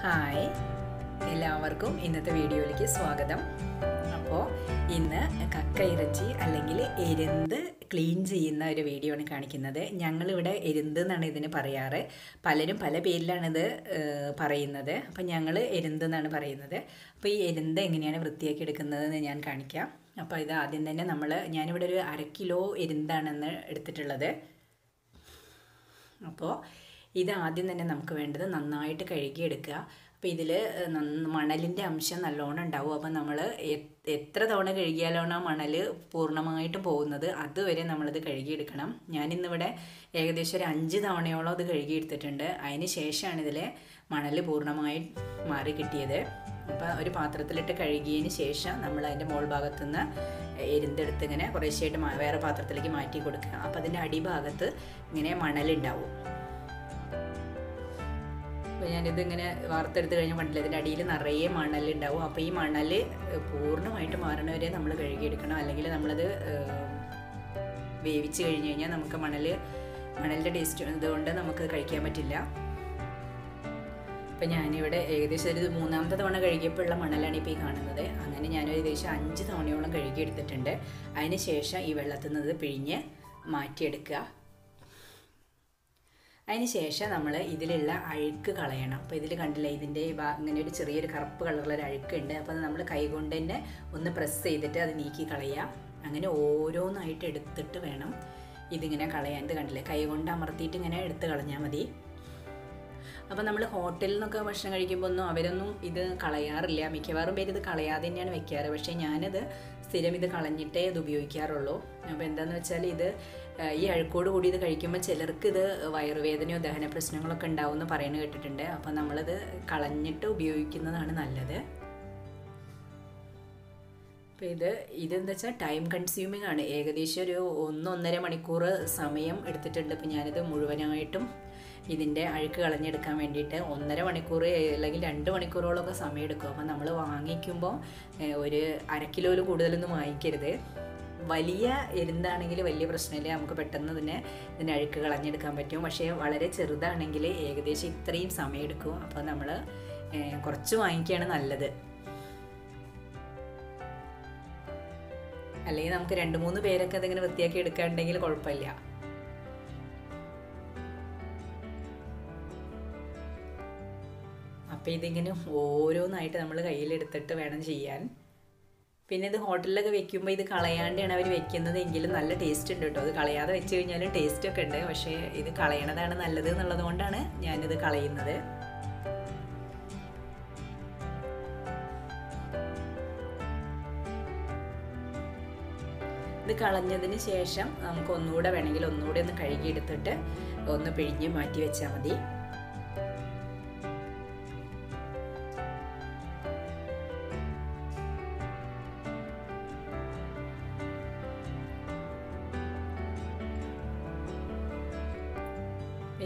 Hi, എല്ലാവർക്കും ഇന്നത്തെ വീഡിയോയിലേക്ക് സ്വാഗതം. അപ്പോൾ ഇന്ന് കക്ക ഇറച്ചി അല്ലെങ്കിൽ എരുന്ത് ക്ലീൻ ചെയ്യുന്ന ഒരു വീഡിയോ ആണ് കാണിക്കുന്നത്. ഞങ്ങളിവിടെ എരുന്ത് എന്നാണ് ഇതിന് പറയാറ്. പലരും പല പേരിലാണിത് പറയുന്നത്. അപ്പം ഞങ്ങൾ എരുന്ത് എന്നാണ് പറയുന്നത്. അപ്പോൾ ഈ എരുന്ത് എങ്ങനെയാണ് വൃത്തിയാക്കി എടുക്കുന്നതെന്ന് ഞാൻ കാണിക്കാം. അപ്പോൾ ഇത് ആദ്യം തന്നെ ഞാനിവിടെ ഒരു 1/2 കിലോ എരുന്താണെന്ന് എടുത്തിട്ടുള്ളത്. അപ്പോൾ ഇത് ആദ്യം തന്നെ നമുക്ക് വേണ്ടത് നന്നായിട്ട് കഴുകിയെടുക്കുക. അപ്പോൾ ഇതിൽ മണലിൻ്റെ അംശം നല്ലോണം ഉണ്ടാവും. അപ്പോൾ നമ്മൾ എത്ര തവണ കഴുകിയാലാണ് മണൽ പൂർണ്ണമായിട്ടും പോകുന്നത് അതുവരെ നമ്മളിത് കഴുകിയെടുക്കണം. ഞാനിന്നിവിടെ ഏകദേശം ഒരു 5 തവണയോളം അത് കഴുകിയെടുത്തിട്ടുണ്ട്. അതിന് ശേഷമാണ് ഇതിലെ മണൽ പൂർണ്ണമായി മാറി കിട്ടിയത്. അപ്പോൾ ഒരു പാത്രത്തിലിട്ട് കഴുകിയതിന് ശേഷം നമ്മൾ അതിൻ്റെ മോൾ ഭാഗത്തുനിന്ന് എരുന്തെടുത്ത് ഇങ്ങനെ കുറേശ്ശായിട്ട് വേറെ പാത്രത്തിലേക്ക് മാറ്റി കൊടുക്കുക. അപ്പോൾ അതിൻ്റെ അടിഭാഗത്ത് ഇങ്ങനെ മണലുണ്ടാവും. അപ്പോൾ ഞാനിത് ഇങ്ങനെ വാർത്തെടുത്ത് കഴിഞ്ഞാൽ കണ്ടില്ല, ഇതിൻ്റെ അടിയിൽ നിറയെ മണലുണ്ടാവും. അപ്പോൾ ഈ മണൽ പൂർണ്ണമായിട്ട് മാറണവരെ നമ്മൾ കഴുകിയെടുക്കണം. അല്ലെങ്കിൽ നമ്മളത് വേവിച്ച് കഴിഞ്ഞ് കഴിഞ്ഞാൽ നമുക്ക് മണലിൻ്റെ ടേസ്റ്റ് ഇതുകൊണ്ട് നമുക്ക് കഴിക്കാൻ പറ്റില്ല. അപ്പോൾ ഞാനിവിടെ ഏകദേശം ഒരു 3ാമത്തെ തവണ കഴുകിയപ്പോൾ ഉള്ള മണലാണ് ഇപ്പോൾ ഈ കാണുന്നത്. അങ്ങനെ ഞാൻ ഏകദേശം 5 തവണയോളം കഴുകിയെടുത്തിട്ടുണ്ട്. അതിന് ശേഷം ഈ വെള്ളത്തിൽ നിന്ന് പിഴിഞ്ഞ് മാറ്റിയെടുക്കുക. അതിന് ശേഷം നമ്മൾ ഇതിലുള്ള അഴുക്ക് കളയണം. അപ്പോൾ ഇതിൽ കണ്ടില്ല, ഇതിൻ്റെ ഇങ്ങനെ ഒരു ചെറിയൊരു കറുപ്പ് കളറുള്ളൊരു അഴുക്കുണ്ട്. അപ്പോൾ അത് നമ്മൾ കൈകൊണ്ട് തന്നെ ഒന്ന് പ്രസ് ചെയ്തിട്ട് അത് നീക്കി കളയുക. അങ്ങനെ ഓരോന്നായിട്ട് എടുത്തിട്ട് വേണം ഇതിങ്ങനെ കളയാൻ. ഇത് കണ്ടില്ലേ, കൈകൊണ്ട് അമർത്തിയിട്ട് ഇങ്ങനെ എടുത്ത് കളഞ്ഞാൽ മതി. അപ്പോൾ നമ്മൾ ഹോട്ടലിൽ നിന്നൊക്കെ ഭക്ഷണം കഴിക്കുമ്പോൾ അവരൊന്നും ഇത് കളയാറില്ല. മിക്കവാറും പേര് ഇത് കളയാതെ തന്നെയാണ് വെക്കാറ്. പക്ഷേ ഞാനിത് സ്ഥിരം ഇത് കളഞ്ഞിട്ടേ ഇത് ഉപയോഗിക്കാറുള്ളൂ. അപ്പോൾ എന്താണെന്ന് വെച്ചാൽ ഈ അഴുക്കോട് കൂടി ഇത് കഴിക്കുമ്പോൾ ചിലർക്ക് ഇത് വയറുവേദനയോ ദഹന പ്രശ്നങ്ങളൊക്കെ ഉണ്ടാവുമെന്ന് പറയുന്നത് കേട്ടിട്ടുണ്ട്. അപ്പോൾ നമ്മളിത് കളഞ്ഞിട്ട് ഉപയോഗിക്കുന്നതാണ് നല്ലത്. അപ്പോൾ ഇതെന്താ വെച്ചാൽ ടൈം കൺസ്യൂമിംഗ് ആണ്. ഏകദേശം ഒരു 1-1.5 മണിക്കൂർ സമയം എടുത്തിട്ടുണ്ട്. ഇപ്പോൾ ഞാനിത് മുഴുവനായിട്ടും ഇതിൻ്റെ അഴുക്ക് കളഞ്ഞെടുക്കാൻ വേണ്ടിയിട്ട് 1.5 മണിക്കൂർ അല്ലെങ്കിൽ 2 മണിക്കൂറോളമൊക്കെ സമയം എടുക്കും. അപ്പോൾ നമ്മൾ വാങ്ങിക്കുമ്പോൾ ഒരു 1/2 കിലോയിൽ കൂടുതലൊന്നും വാങ്ങിക്കരുത്. വലിയ എരുന്താണെങ്കിൽ വലിയ പ്രശ്നമില്ല, നമുക്ക് പെട്ടെന്ന് തന്നെ ഇതിൻ്റെ അഴുക്ക് കളഞ്ഞെടുക്കാൻ പറ്റും. പക്ഷേ വളരെ ചെറുതാണെങ്കിൽ ഏകദേശം ഇത്രയും സമയം എടുക്കും. അപ്പോൾ നമ്മൾ കുറച്ച് വാങ്ങിക്കുകയാണ് നല്ലത്. അല്ലെങ്കിൽ നമുക്ക് 2-3 പേരൊക്കെ അതിങ്ങനെ വൃത്തിയാക്കി എടുക്കാനുണ്ടെങ്കിൽ കുഴപ്പമില്ല. അപ്പോൾ ഇതിങ്ങനെ ഓരോന്നായിട്ട് നമ്മൾ കയ്യിലെടുത്തിട്ട് വേണം ചെയ്യാൻ. പിന്നെ ഇത് ഹോട്ടലിലൊക്കെ വെക്കുമ്പോൾ ഇത് കളയാണ്ടാണ് അവർ വെക്കുന്നത് എങ്കിലും നല്ല ടേസ്റ്റ് ഉണ്ട് കേട്ടോ. അത് കളയാതെ വെച്ച് കഴിഞ്ഞാലും ടേസ്റ്റൊക്കെ ഉണ്ട്. പക്ഷേ ഇത് കളയണതാണ് നല്ലത് എന്നുള്ളത് കൊണ്ടാണ് ഞാനിത് കളയുന്നത്. ഇത് കളഞ്ഞതിന് ശേഷം നമുക്ക് ഒന്നുകൂടെ വേണമെങ്കിൽ ഒന്നുകൂടെ ഒന്ന് കഴുകിയെടുത്തിട്ട് ഒന്ന് പിഴിഞ്ഞ് മാറ്റി വെച്ചാൽ മതി.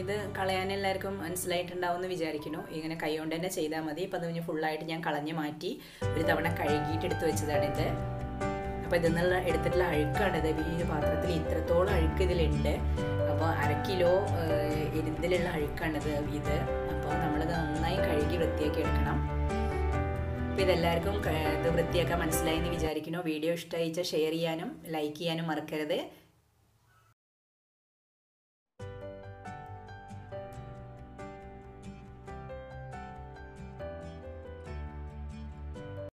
ഇത് കളയാൻ എല്ലാവർക്കും മനസ്സിലായിട്ടുണ്ടാവുമെന്ന് വിചാരിക്കുന്നു. ഇങ്ങനെ കൈ കൊണ്ട് തന്നെ ചെയ്താൽ മതി. അപ്പോൾ അത് കഴിഞ്ഞ് ഫുള്ളായിട്ട് ഞാൻ കളഞ്ഞ് മാറ്റി ഒരു തവണ കഴുകിയിട്ട് എടുത്ത് വെച്ചതാണിത്. അപ്പോൾ ഇതിൽ നിന്നുള്ള എടുത്തിട്ടുള്ള അഴുക്കാണിത്. ഈ ഒരു പാത്രത്തിൽ ഇത്രത്തോളം അഴുക്ക് ഇതിലുണ്ട്. അപ്പോൾ 1/2 കിലോ എരുന്തിലുള്ള അഴുക്കാണിത് ഇത്. അപ്പോൾ നമ്മളിത് നന്നായി കഴുകി വൃത്തിയാക്കി എടുക്കണം. അപ്പോൾ ഇതെല്ലാവർക്കും ഇത് വൃത്തിയാക്കാൻ മനസ്സിലായെന്ന് വിചാരിക്കുന്നു. വീഡിയോ ഇഷ്ടമായിച്ചാൽ ഷെയർ ചെയ്യാനും ലൈക്ക് ചെയ്യാനും മറക്കരുത്.